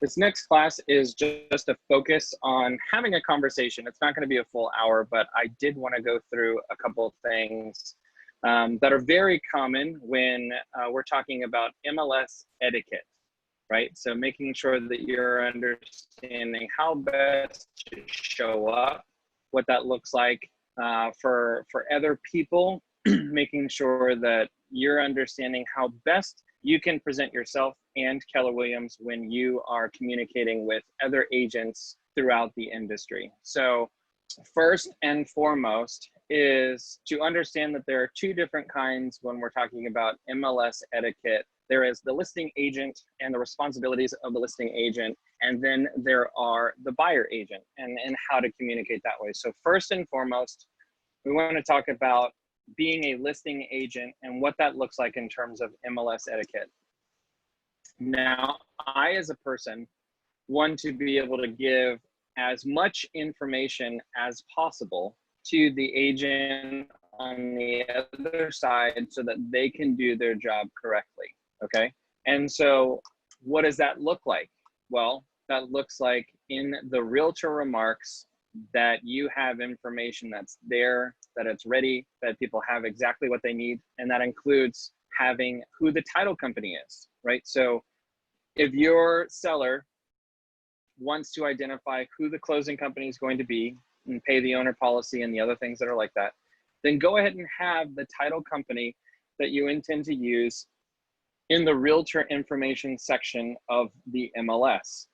This next class is just a focus on having a conversation. It's not going to be a full hour, but I did want to go through a couple of things that are very common when we're talking about MLS etiquette, right? So making sure that you're understanding how best to show up, what that looks like for other people, making sure that you're understanding how best you can present yourself and Keller Williams when you are communicating with other agents throughout the industry. So first and foremost is to understand that there are two different kinds when we're talking about MLS etiquette. There is the listing agent and the responsibilities of the listing agent, and then there are the buyer agent and how to communicate that way. So first and foremost, we want to talk about being a listing agent and what that looks like in terms of MLS etiquette. Now, I as a person want to be able to give as much information as possible to the agent on the other side so that they can do their job correctly, okay? And so what does that look like? Well, that looks like in the realtor remarks that you have information that's there, that it's ready, that people have exactly what they need. And that includes having who the title company is, right? So if your seller wants to identify who the closing company is going to be and pay the owner policy and the other things that are like that, then go ahead and have the title company that you intend to use in the realtor information section of the MLS.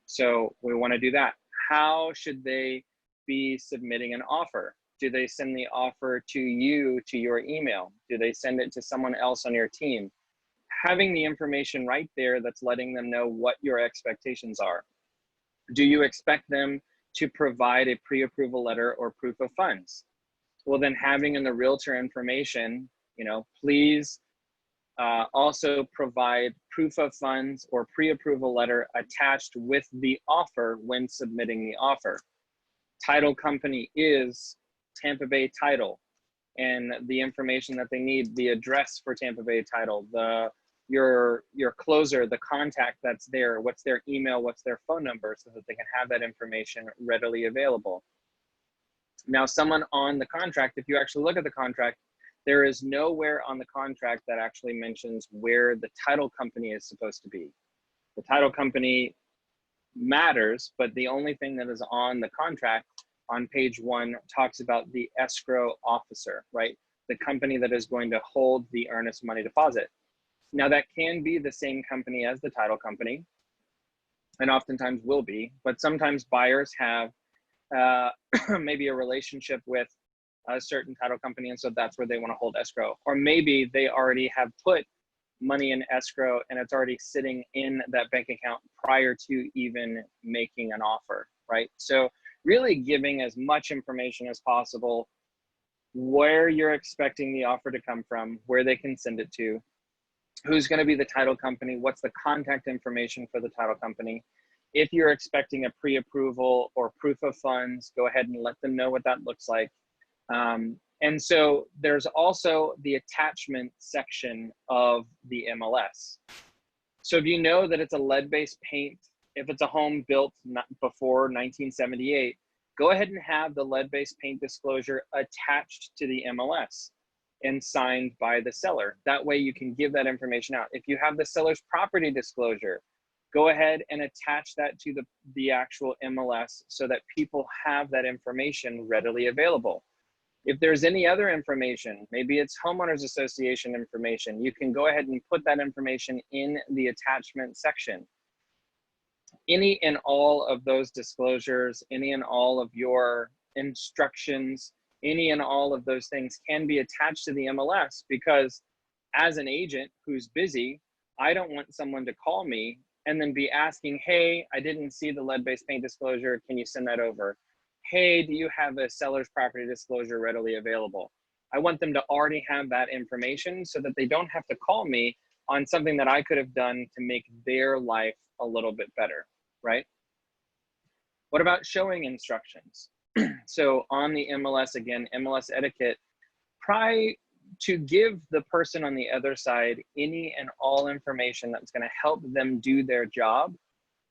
So we want to do that. How should they be submitting an offer? Do they send the offer to you, to your email? Do they send it to someone else on your team? Having the information right there that's letting them know what your expectations are. Do you expect them to provide a pre-approval letter or proof of funds? Well, then having in the realtor information, please also provide proof of funds or pre-approval letter attached with the offer when submitting the offer. Title company is Tampa Bay Title, and the information that they need, the address for Tampa Bay Title, your closer, the contact that's there, what's their email, what's their phone number, so that they can have that information readily available. Now, someone on the contract, if you actually look at the contract, there is nowhere on the contract that actually mentions where the title company is supposed to be. The title company matters, but the only thing that is on the contract on page 1 talks about the escrow officer, right? The company that is going to hold the earnest money deposit. Now, that can be the same company as the title company, and oftentimes will be, but sometimes buyers have maybe a relationship with a certain title company, and so that's where they want to hold escrow. Or maybe they already have put money in escrow and it's already sitting in that bank account prior to even making an offer, right? So really giving as much information as possible, where you're expecting the offer to come from, where they can send it to, who's going to be the title company, what's the contact information for the title company. If you're expecting a pre-approval or proof of funds, go ahead and let them know what that looks like. And so there's also the attachment section of the MLS. So if you know that it's a lead-based paint, if it's a home built before 1978, go ahead and have the lead-based paint disclosure attached to the MLS and signed by the seller. That way you can give that information out. If you have the seller's property disclosure, go ahead and attach that to the actual MLS so that people have that information readily available. If there's any other information, maybe it's homeowners association information, you can go ahead and put that information in the attachment section. Any and all of those disclosures, any and all of your instructions, any and all of those things can be attached to the MLS, because as an agent who's busy, I don't want someone to call me and then be asking, hey, I didn't see the lead-based paint disclosure, can you send that over? Hey, do you have a seller's property disclosure readily available? I want them to already have that information so that they don't have to call me on something that I could have done to make their life a little bit better, right? What about showing instructions? So on the MLS, again, MLS etiquette, try to give the person on the other side any and all information that's going to help them do their job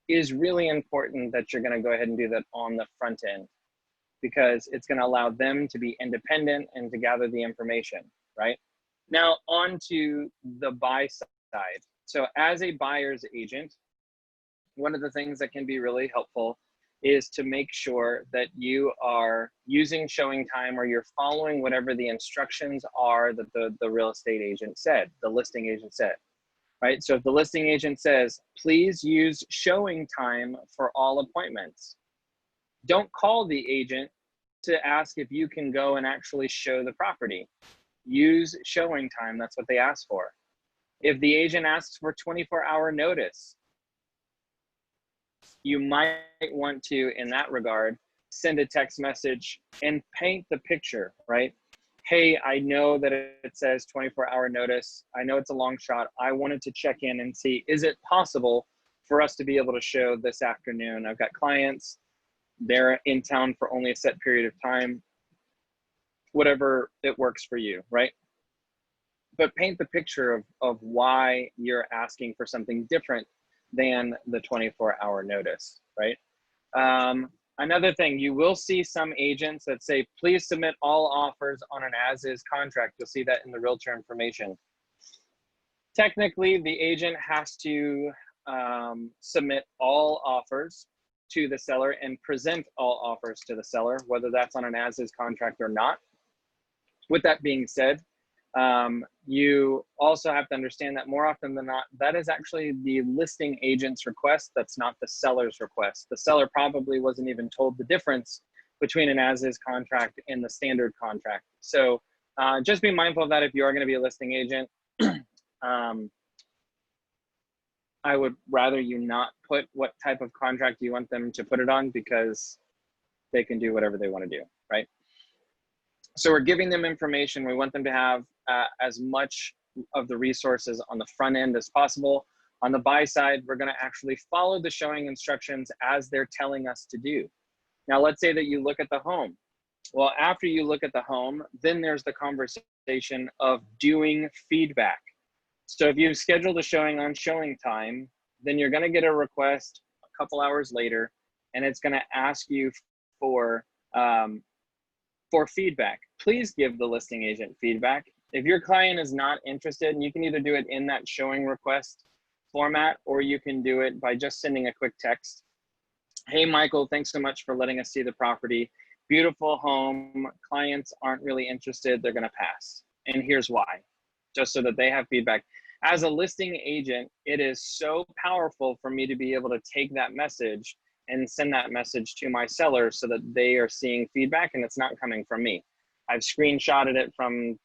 is really important that you're going to go ahead and do that on the front end, because it's going to allow them to be independent and to gather the information, right? Now, on to the buy side. So as a buyer's agent, one of the things that can be really helpful is to make sure that you are using showing time, or you're following whatever the instructions are that the real estate agent said, the listing agent said, right? So if the listing agent says, please use showing time for all appointments, don't call the agent to ask if you can go and actually show the property. Use showing time, that's what they ask for. If the agent asks for 24-hour notice, you might want to, in that regard, send a text message and paint the picture, right? Hey, I know that it says 24-hour notice. I know it's a long shot. I wanted to check in and see, is it possible for us to be able to show this afternoon? I've got clients, they're in town for only a set period of time, whatever it works for you, right? But paint the picture of why you're asking for something different than the 24-hour notice, right? Another thing, you will see some agents that say, please submit all offers on an as-is contract. You'll see that in the realtor information. Technically, the agent has to submit all offers to the seller and present all offers to the seller, whether that's on an as-is contract or not. With that being said, you also have to understand that more often than not, that is actually the listing agent's request. That's not the seller's request. The seller probably wasn't even told the difference between an as-is contract and the standard contract. So just be mindful of that if you are going to be a listing agent. I would rather you not put what type of contract you want them to put it on, because they can do whatever they want to do, right? So we're giving them information. We want them to have as much of the resources on the front end as possible. On the buy side, we're going to actually follow the showing instructions as they're telling us to do. Now, let's say that you look at the home. Well, after you look at the home, then there's the conversation of doing feedback. So if you've scheduled a showing on showing time, then you're going to get a request a couple hours later, and it's going to ask you for feedback. Please give the listing agent feedback. If your client is not interested, and you can either do it in that showing request format, or you can do it by just sending a quick text. Hey, Michael, thanks so much for letting us see the property. Beautiful home. Clients aren't really interested. They're going to pass. And here's why, just so that they have feedback. As a listing agent, it is so powerful for me to be able to take that message and send that message to my sellers so that they are seeing feedback and it's not coming from me. I've screenshotted it from,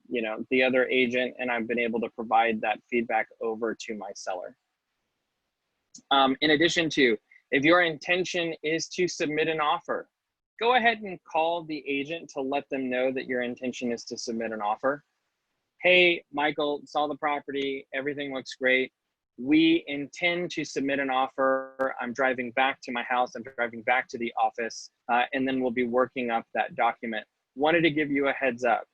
the other agent, and I've been able to provide that feedback over to my seller. In addition to, if your intention is to submit an offer, go ahead and call the agent to let them know that your intention is to submit an offer. Hey, Michael, saw the property, everything looks great. We intend to submit an offer. I'm driving back to my house. I'm driving back to the office, and then we'll be working up that document. Wanted to give you a heads up.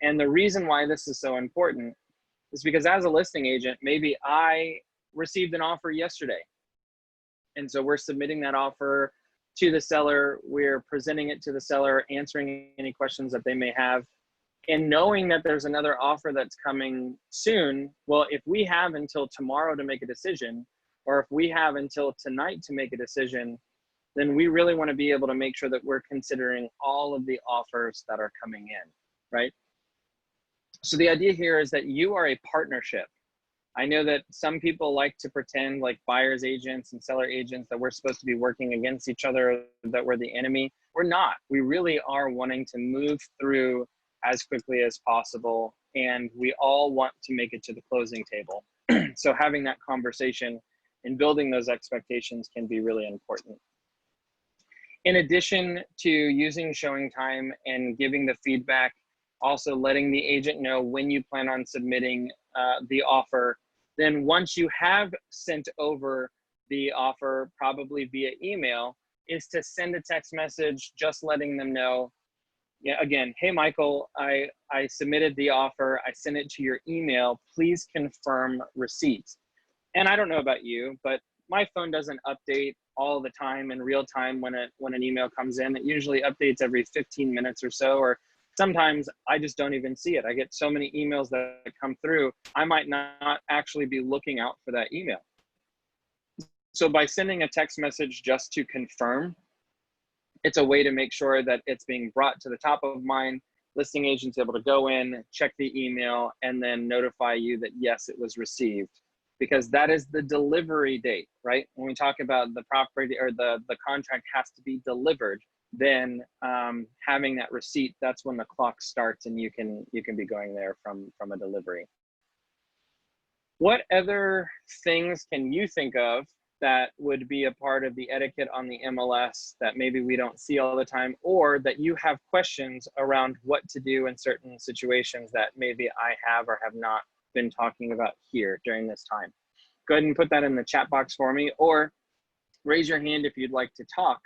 And the reason why this is so important is because as a listing agent, maybe I received an offer yesterday. And so we're submitting that offer to the seller. We're presenting it to the seller, answering any questions that they may have. And knowing that there's another offer that's coming soon, well, if we have until tomorrow to make a decision, or if we have until tonight to make a decision, then we really want to be able to make sure that we're considering all of the offers that are coming in, right? So the idea here is that you are a partnership. I know that some people like to pretend like buyer's agents and seller agents that we're supposed to be working against each other, that we're the enemy. We're not. We really are wanting to move through as quickly as possible, and we all want to make it to the closing table. So having that conversation and building those expectations can be really important. In addition to using showing time and giving the feedback, also letting the agent know when you plan on submitting the offer. Then once you have sent over the offer, probably via email, is to send a text message just letting them know, yeah, again, hey, Michael, I submitted the offer. I sent it to your email. Please confirm receipt. And I don't know about you, but my phone doesn't update all the time in real time when an email comes in. It usually updates every 15 minutes or so, or sometimes I just don't even see it. I get so many emails that come through, I might not actually be looking out for that email. So by sending a text message just to confirm, it's a way to make sure that it's being brought to the top of mind. Listing agent's able to go in, check the email, and then notify you that yes, it was received, because that is the delivery date, right? When we talk about the property or the contract has to be delivered, then having that receipt, that's when the clock starts and you can be going there from a delivery. What other things can you think of that would be a part of the etiquette on the MLS that maybe we don't see all the time, or that you have questions around what to do in certain situations that maybe I have or have not been talking about here during this time? Go ahead and put that in the chat box for me, or raise your hand if you'd like to talk.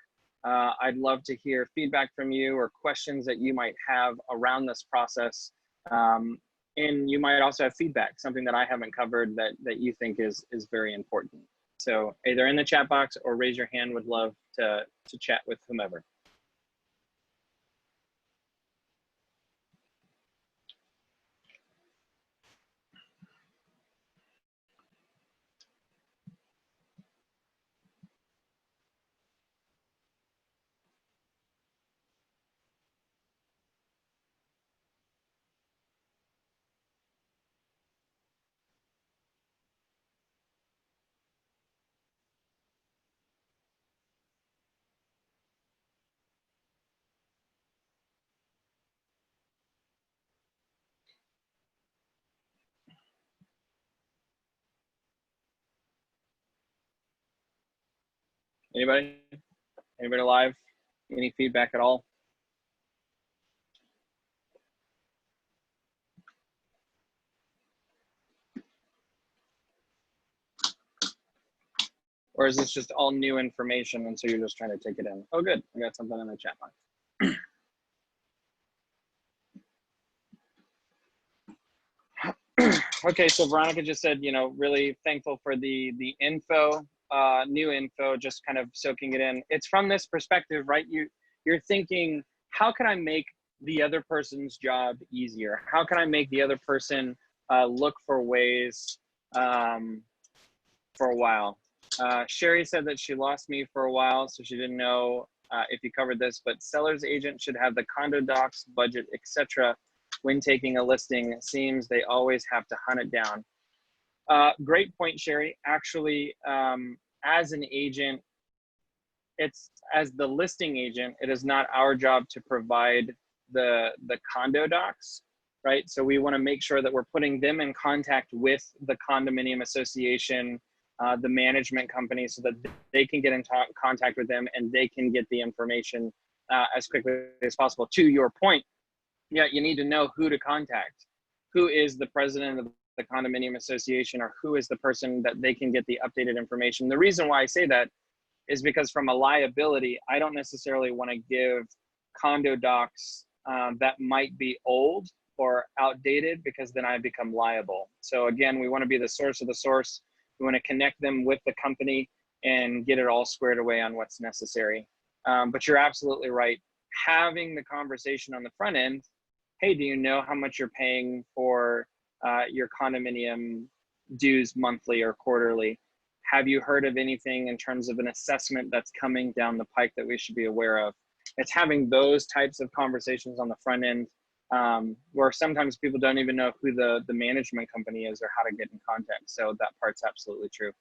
I'd love to hear feedback from you or questions that you might have around this process. And you might also have feedback, something that I haven't covered that you think is very important. So either in the chat box or raise your hand. Would love to chat with whomever. Anybody? Anybody live? Any feedback at all? Or is this just all new information and so you're just trying to take it in? Oh, good. I got something in the chat box. Okay, so Veronica just said, you know, really thankful for the info, new info, just kind of soaking it in. It's from this perspective, right? You're thinking, how can I make the other person's job easier? How can I make the other person look for ways for a while? Sherry said that she lost me for a while, so she didn't know if you covered this, but seller's agent should have the condo docs, budget, etc. when taking a listing. It seems they always have to hunt it down. Great point, Sherry. Actually, as an agent, as the listing agent, it is not our job to provide the condo docs, right? So we want to make sure that we're putting them in contact with the condominium association, the management company, so that they can get in contact with them and they can get the information as quickly as possible. To your point, yeah, you need to know who to contact. Who is the president of the condominium association, or who is the person that they can get the updated information? The reason why I say that is because from a liability, I don't necessarily want to give condo docs that might be old or outdated, because then I become liable. So again, we want to be the source of the source. We want to connect them with the company and get it all squared away on what's necessary. But you're absolutely right. Having the conversation on the front end, hey, do you know how much you're paying for your condominium dues monthly or quarterly? Have you heard of anything in terms of an assessment that's coming down the pike that we should be aware of? It's having those types of conversations on the front end where sometimes people don't even know who the management company is or how to get in contact. So that part's absolutely true.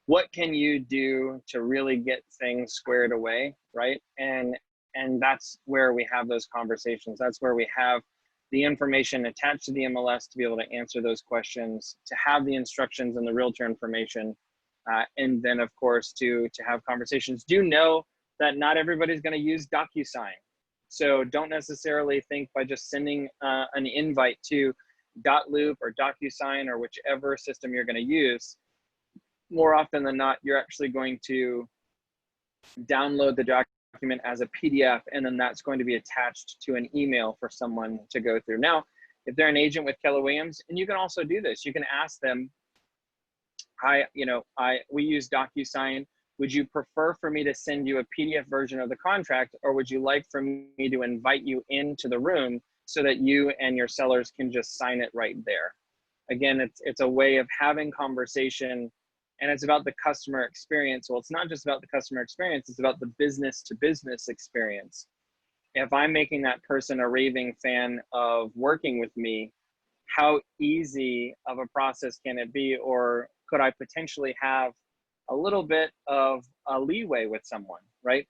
What can you do to really get things squared away, right? And that's where we have those conversations. That's where we have the information attached to the MLS to be able to answer those questions, to have the instructions and the realtor information, and then of course to have conversations. Do know that not everybody's going to use DocuSign. So don't necessarily think by just sending an invite to .loop or DocuSign or whichever system you're going to use, more often than not, you're actually going to download the document as a PDF, and then that's going to be attached to an email for someone to go through. Now, if they're an agent with Keller Williams, and you can also do this, you can ask them, hi, we use DocuSign. Would you prefer for me to send you a PDF version of the contract, or would you like for me to invite you into the room so that you and your sellers can just sign it right there? Again, it's a way of having conversation, and it's about the customer experience. Well, it's not just about the customer experience, it's about the business to business experience. If I'm making that person a raving fan of working with me, how easy of a process can it be? Or could I potentially have a little bit of a leeway with someone, right?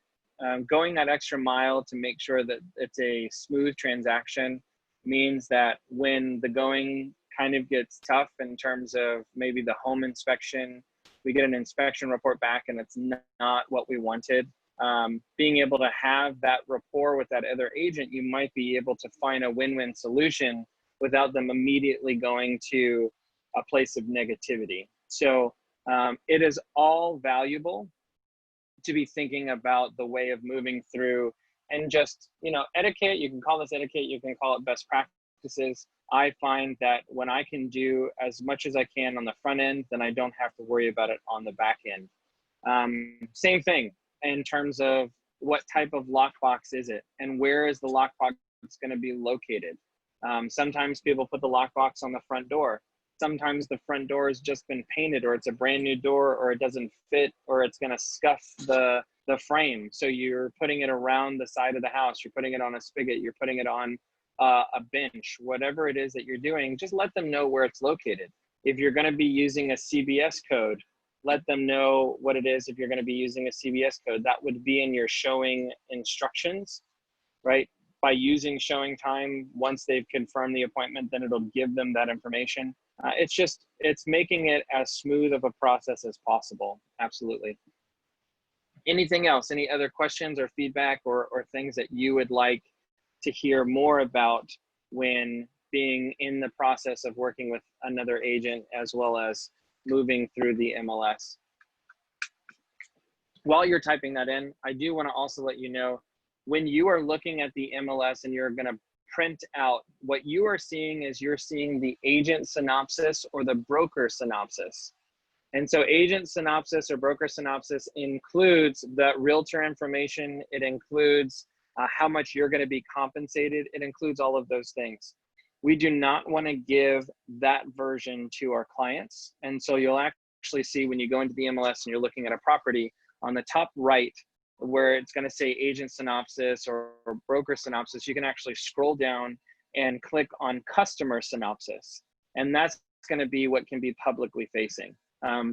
Going that extra mile to make sure that it's a smooth transaction means that when the going kind of gets tough in terms of maybe the home inspection, we get an inspection report back and it's not what we wanted. Being able to have that rapport with that other agent, you might be able to find a win-win solution without them immediately going to a place of negativity. So it is all valuable to be thinking about the way of moving through, and just, etiquette, you can call this etiquette, you can call it best practices. I find that when I can do as much as I can on the front end, then I don't have to worry about it on the back end. Same thing in terms of what type of lockbox is it and where is the lockbox going to be located. Sometimes people put the lockbox on the front door. Sometimes the front door has just been painted, or it's a brand new door, or it doesn't fit, or it's going to scuff the frame. So you're putting it around the side of the house. You're putting it on a spigot. You're putting it on a bench. Whatever it is that you're doing, just let them know where it's located. If you're going to be using a CBS code, let them know what it is. If you're going to be using a CBS code, that would be in your showing instructions, right? By using showing time, once they've confirmed the appointment, then it'll give them that information. It's making it as smooth of a process as possible. Absolutely. Anything else? Any other questions or feedback or things that you would like to hear more about when being in the process of working with another agent, as well as moving through the MLS? While you're typing that in, I do want to also let you know, when you are looking at the MLS and you're going to print out, what you are seeing is you're seeing the agent synopsis or the broker synopsis. And so agent synopsis or broker synopsis includes that realtor information. It includes how much you're going to be compensated. It includes all of those things. We do not want to give that version to our clients. And so you'll actually see when you go into the MLS and you're looking at a property, on the top right, where it's going to say agent synopsis or broker synopsis, you can actually scroll down and click on customer synopsis. And that's going to be what can be publicly facing.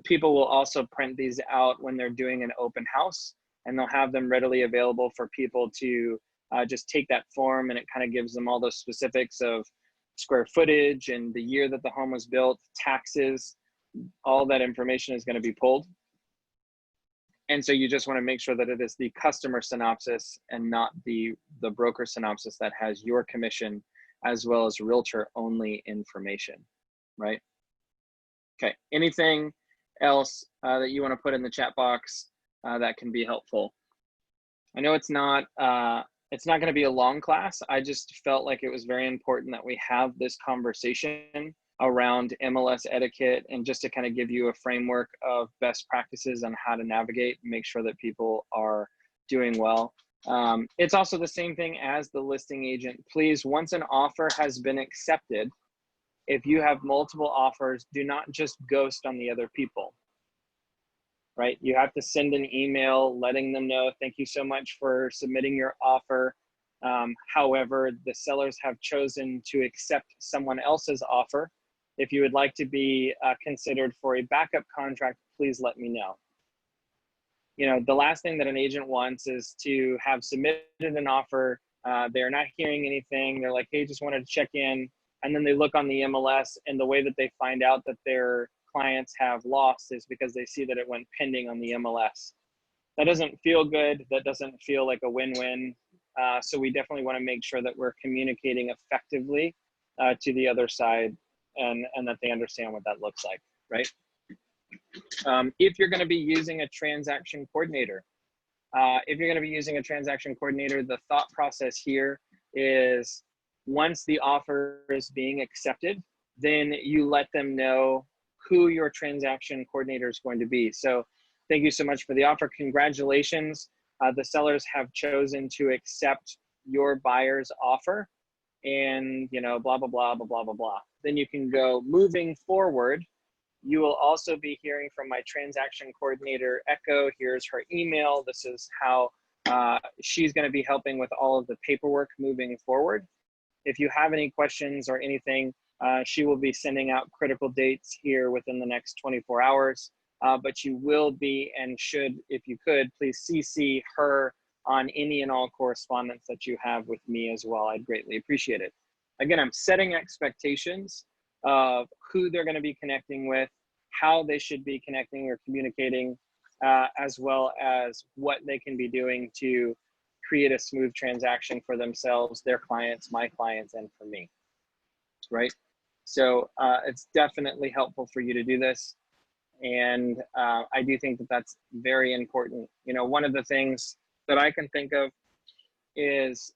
People will also print these out when they're doing an open house, and they'll have them readily available for people to just take that form, and it kind of gives them all those specifics of square footage and the year that the home was built, taxes, all that information is going to be pulled. And so you just want to make sure that it is the customer synopsis and not the broker synopsis that has your commission as well as realtor only information, right? Okay, anything else that you want to put in the chat box that can be helpful? I know it's not going to be a long class. I just felt like it was very important that we have this conversation around MLS etiquette, and just to kind of give you a framework of best practices on how to navigate and make sure that people are doing well. It's also the same thing as the listing agent. Please, once an offer has been accepted, if you have multiple offers, do not just ghost on the other people, right? You have to send an email letting them know, thank you so much for submitting your offer. However, the sellers have chosen to accept someone else's offer. If you would like to be considered for a backup contract, please let me know. You know, the last thing that an agent wants is to have submitted an offer. They're not hearing anything. They're like, hey, just wanted to check in. And then they look on the MLS, and the way that they find out that their clients have lost is because they see that it went pending on the MLS. That doesn't feel good. That doesn't feel like a win-win. So we definitely want to make sure that we're communicating effectively to the other side, and that they understand what that looks like, right? If you're going to be using a transaction coordinator, the thought process here is, once the offer is being accepted, then you let them know who your transaction coordinator is going to be. So thank you so much for the offer. Congratulations. The sellers have chosen to accept your buyer's offer, and blah, blah, blah, blah, blah, blah, blah. Then you can go moving forward. You will also be hearing from my transaction coordinator, Echo. Here's her email. This is how she's going to be helping with all of the paperwork moving forward. If you have any questions or anything, she will be sending out critical dates here within the next 24 hours. But you will be, and should, if you could, please CC her on any and all correspondence that you have with me as well. I'd greatly appreciate it. Again, I'm setting expectations of who they're going to be connecting with, how they should be connecting or communicating, as well as what they can be doing to create a smooth transaction for themselves, their clients, my clients, and for me, right? So it's definitely helpful for you to do this. And I do think that that's very important. One of the things that I can think of is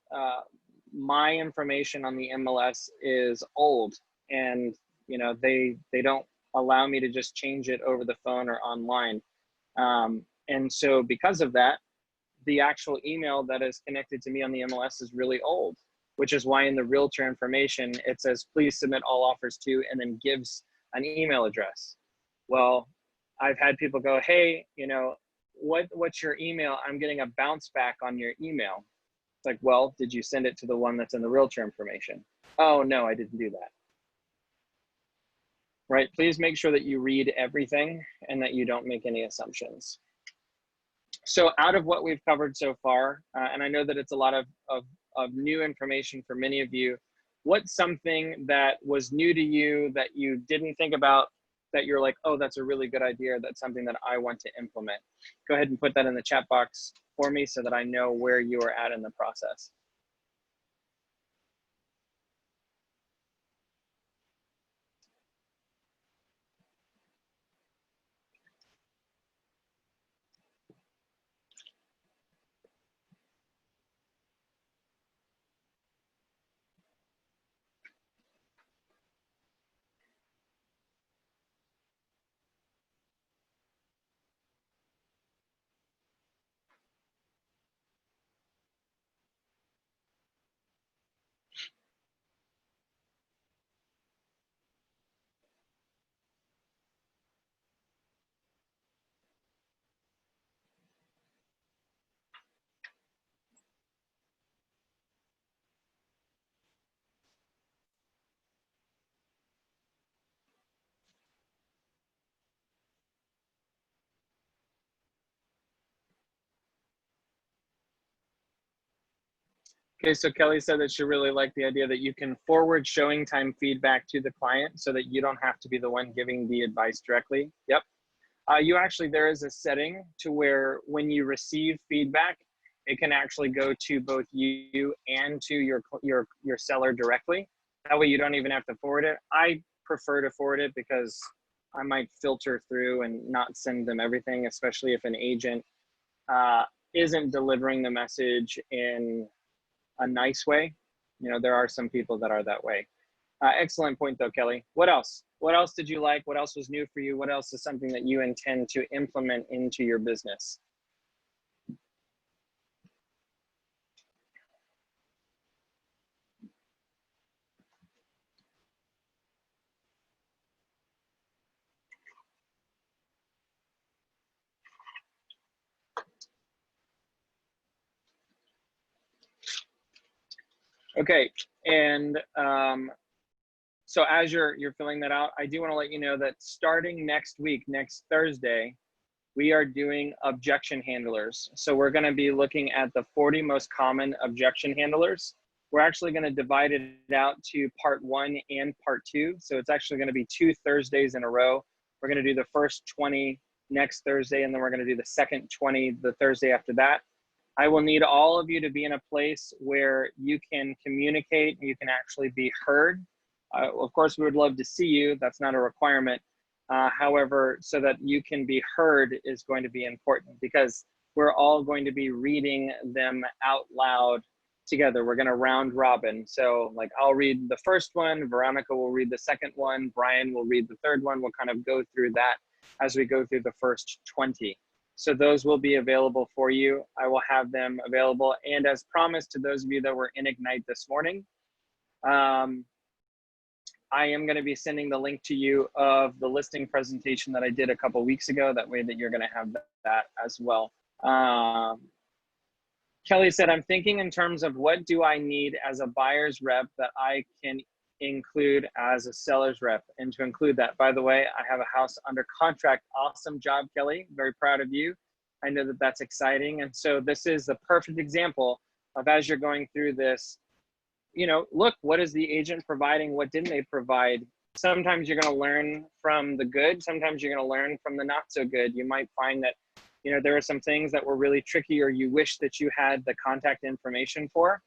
my information on the MLS is old, and they don't allow me to just change it over the phone or online. And so because of that, the actual email that is connected to me on the MLS is really old, which is why in the realtor information, it says, please submit all offers to, and then gives an email address. Well, I've had people go, hey, what's your email? I'm getting a bounce back on your email. It's like, well, did you send it to the one that's in the realtor information? Oh, no, I didn't do that. Right? Please make sure that you read everything and that you don't make any assumptions. So out of what we've covered so far, and I know that it's a lot of new information for many of you, what's something that was new to you that you didn't think about, that you're like, oh, that's a really good idea, that's something that I want to implement? Go ahead and put that in the chat box for me so that I know where you are at in the process. Okay, so Kelly said that she really liked the idea that you can forward showing time feedback to the client so that you don't have to be the one giving the advice directly. Yep. There is a setting to where when you receive feedback, it can actually go to both you and to your seller directly. That way you don't even have to forward it. I prefer to forward it because I might filter through and not send them everything, especially if an agent isn't delivering the message in a nice way. There are some people that are that way. Excellent point though, Kelly. What else? What else did you like? What else was new for you? What else is something that you intend to implement into your business? Okay, and so as you're filling that out, I do want to let you know that starting next week, next Thursday, we are doing objection handlers. So we're going to be looking at the 40 most common objection handlers. We're actually going to divide it out to part 1 and part 2. So it's actually going to be 2 Thursdays in a row. We're going to do the first 20 next Thursday, and then we're going to do the second 20 the Thursday after that. I will need all of you to be in a place where you can communicate and you can actually be heard. Of course, we would love to see you. That's not a requirement. However, so that you can be heard is going to be important, because we're all going to be reading them out loud together. We're going to round robin. So like I'll read the first one, Veronica will read the second one, Brian will read the third one. We'll kind of go through that as we go through the first 20. So those will be available for you. I will have them available. And as promised to those of you that were in Ignite this morning, I am going to be sending the link to you of the listing presentation that I did a couple weeks ago. That way that you're going to have that as well. Kelly said, I'm thinking in terms of what do I need as a buyer's rep that I can include as a seller's rep. And to include that, by the way, I have a house under contract. Awesome job, Kelly. Very proud of you. I know that that's exciting. And so this is the perfect example of, as you're going through this, you know, look, what is the agent providing? What didn't they provide? Sometimes you're going to learn from the good. Sometimes you're going to learn from the not so good. You might find that, you know, there are some things that were really tricky, or you wish that you had the contact information for,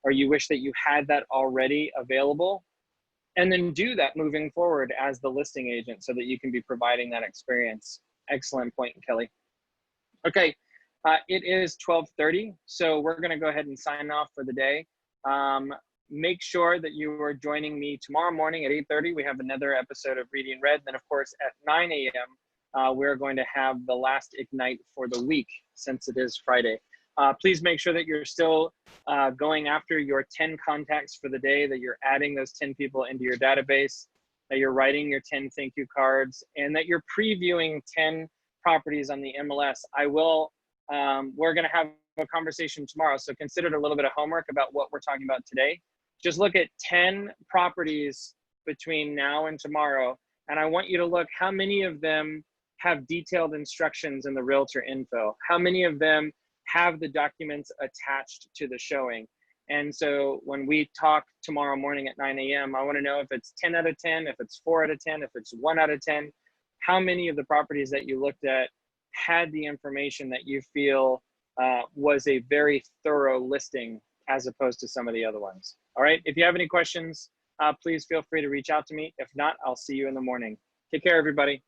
or you wish that you had that already available, and then do that moving forward as the listing agent so that you can be providing that experience. Excellent point, Kelly. Okay, it is 12:30, so we're gonna go ahead and sign off for the day. Make sure that you are joining me tomorrow morning at 8:30. We have another episode of Reedy in Red. Then of course at 9 a.m. We're going to have the last Ignite for the week, since it is Friday. Please make sure that you're still going after your 10 contacts for the day, that you're adding those 10 people into your database, that you're writing your 10 thank you cards, and that you're previewing 10 properties on the MLS. We're gonna have a conversation tomorrow, so consider it a little bit of homework about what we're talking about today. Just look at 10 properties between now and tomorrow, and I want you to look how many of them have detailed instructions in the realtor info, how many of them have the documents attached to the showing. And so when we talk tomorrow morning at 9 a.m., I want to know if it's 10 out of 10, if it's 4 out of 10, if it's 1 out of 10, how many of the properties that you looked at had the information that you feel was a very thorough listing as opposed to some of the other ones. All right, if you have any questions, please feel free to reach out to me. If not, I'll see you in the morning. Take care, everybody.